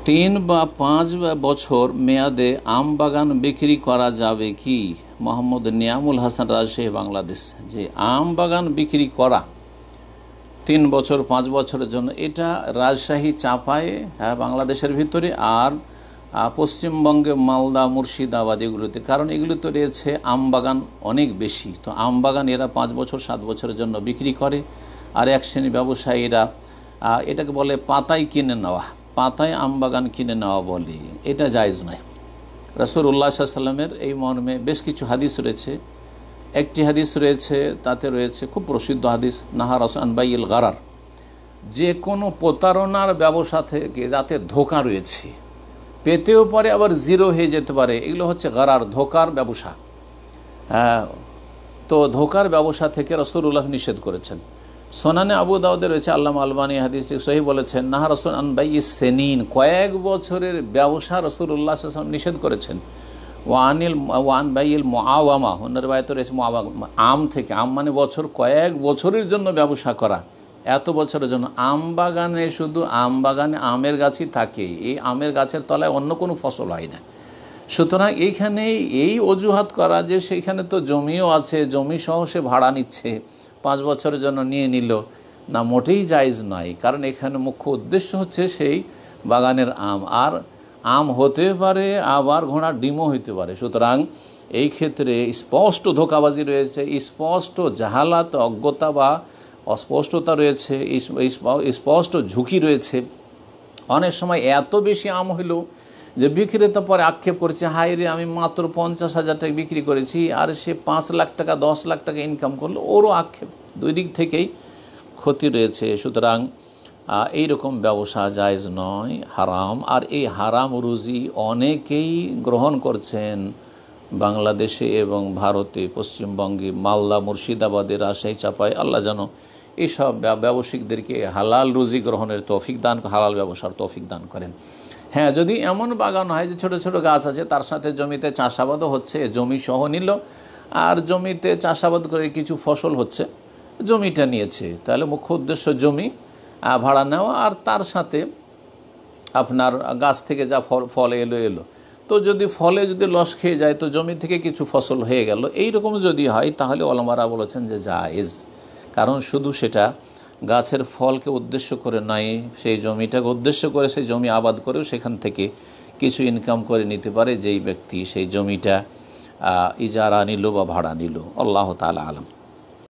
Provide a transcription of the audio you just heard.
3 বা 5 বছর মেয়াদে আম বাগান বিক্রি করা যাবে কি? মোহাম্মদ নিয়ামুল হাসান, রাজশাহী, বাংলাদেশ। যে আম বাগান বিক্রি করা 3 বছর 5 বছরের জন্য, এটা রাজশাহী, চাঁপায়ে, বাংলাদেশের ভিতরে, আর পশ্চিমবঙ্গে মালদা, মুর্শিদাবাদ এগুলোতে, কারণ এগুলোতে রয়েছে আম বাগান অনেক বেশি। তো আম বাগান এরা 5 বছর 7 বছরের জন্য বিক্রি করে। আর এক শ্রেণী ব্যবসায়ীরা এটাকে বলে পাতায় কিনে নেওয়া, পাতায় আম বাগান কিনে নেওয়া বলে, এটা জায়েজ নয়। রাসূলুল্লাহ সাল্লাল্লাহু আলাইহি ওয়াসাল্লামের এই মর্মে বেশ কিছু হাদিস রয়েছে। একটি হাদিস রয়েছে, তাতে রয়েছে খুব প্রসিদ্ধ হাদিস, নাহা রাসূল আন বাইইল গারার, যে কোনো প্রতারণার ব্যবসা থেকে যাতে ধোঁকা রয়েছে, পেতেও পারে আবার জিরো হয়ে যেতে পারে, এগুলো হচ্ছে গারার, ধোঁকার ব্যবসা। তো ধোঁকার ব্যবসা থেকে রাসূলুল্লাহ নিষেধ করেছেন। সোনানে আবু দাউদে রয়েছে, আল্লামা আলবানী হাদিসটি সহিহ বলেছেন, নাহা রাসূল আন বাইইস সিনিন, কয়েক বছরের ব্যবসা রাসূলুল্লাহ সাল্লাল্লাহু আলাইহি ওয়াসাল্লাম নিষেধ করেছেন। ওয়ান বাইইল মুআওয়ামা, অন্য রিওয়ায়াতে রয়েছে আম থেকে, আম মানে বছর, কয়েক বছরের জন্য ব্যবসা করা, এত বছরের জন্য। আম বাগানে শুধু আম বাগানে আমের গাছই থাকে, এই আমের গাছের তলায় অন্য কোনো ফসল হয় না। সুতরাং এইখানে এই অজুহাত করা যে সেইখানে তো জমিও আছে, জমি সহ সে ভাড়া নিচ্ছে, 5 বছরের জন্য নিয়ে নিল, না, মোটেই জায়েজ নয়। কারণ এখানে মুখ্য উদ্দেশ্য হচ্ছে সেই বাগানের আম, আর আম হতে পারে আবার ঘোড়ার ডিমও হইতে পারে। সুতরাং এই ক্ষেত্রে স্পষ্ট ধোঁকাবাজি রয়েছে, স্পষ্ট জাহালাত, অজ্ঞতা বা অস্পষ্টতা রয়েছে, স্পষ্ট ঝুঁকি রয়েছে। অনেক সময় এত বেশি আম হইল যে বিক্রেতা পরে আক্ষেপ করছে, হাই রে, আমি মাত্র 50,000 টাকা বিক্রি করেছি, আর সে 5 লাখ টাকা 10 লাখ টাকা ইনকাম করলো, ওরও আক্ষেপ। দুই দিক থেকেই ক্ষতি রয়েছে। সুতরাং এইরকম ব্যবসা জায়েজ নয়, হারাম। আর এই হারাম রুজি অনেকেই গ্রহণ করছেন বাংলাদেশে এবং ভারতে, পশ্চিমবঙ্গে, মালদা, মুর্শিদাবাদে, রাজশাহী, চাঁপাই। আল্লাহ যেন এইসব ব্যবসায়িকদেরকে হালাল রুজি গ্রহণের তৌফিক দান, হালাল ব্যবসার তৌফিক দান করেন। হ্যাঁ, যদি এমন বাগান হয় যে ছোট ছোট গাছ আছে, তার সাথে জমিতে চাষাবাদও হচ্ছে, জমি সহ নিল, আর জমিতে চাষাবাদ করে কিছু ফসল হচ্ছে, জমিটা নিয়েছে, তাহলে মুখ্য উদ্দেশ্য জমি ভাড়া নেওয়া, আর তার সাথে আপনার গাছ থেকে যা ফল এলো। তো যদি ফলে যদি লস খেয়ে যায়, তো জমি থেকে কিছু ফসল হয়ে গেল, এইরকম যদি হয়, তাহলে ওলামারা বলেছেন যে জায়েজ। কারণ শুধু সেটা গাছের ফলকে উদ্দেশ্য করে নয়, সেই জমিটাকে উদ্দেশ্য করে সেই জমি আবাদ করেও সেখান থেকে কিছু ইনকাম করে নিতে পারে যেই ব্যক্তি সেই জমিটা ইজারা নিল বা ভাড়া নিল। আল্লাহ তাআলা আলাম।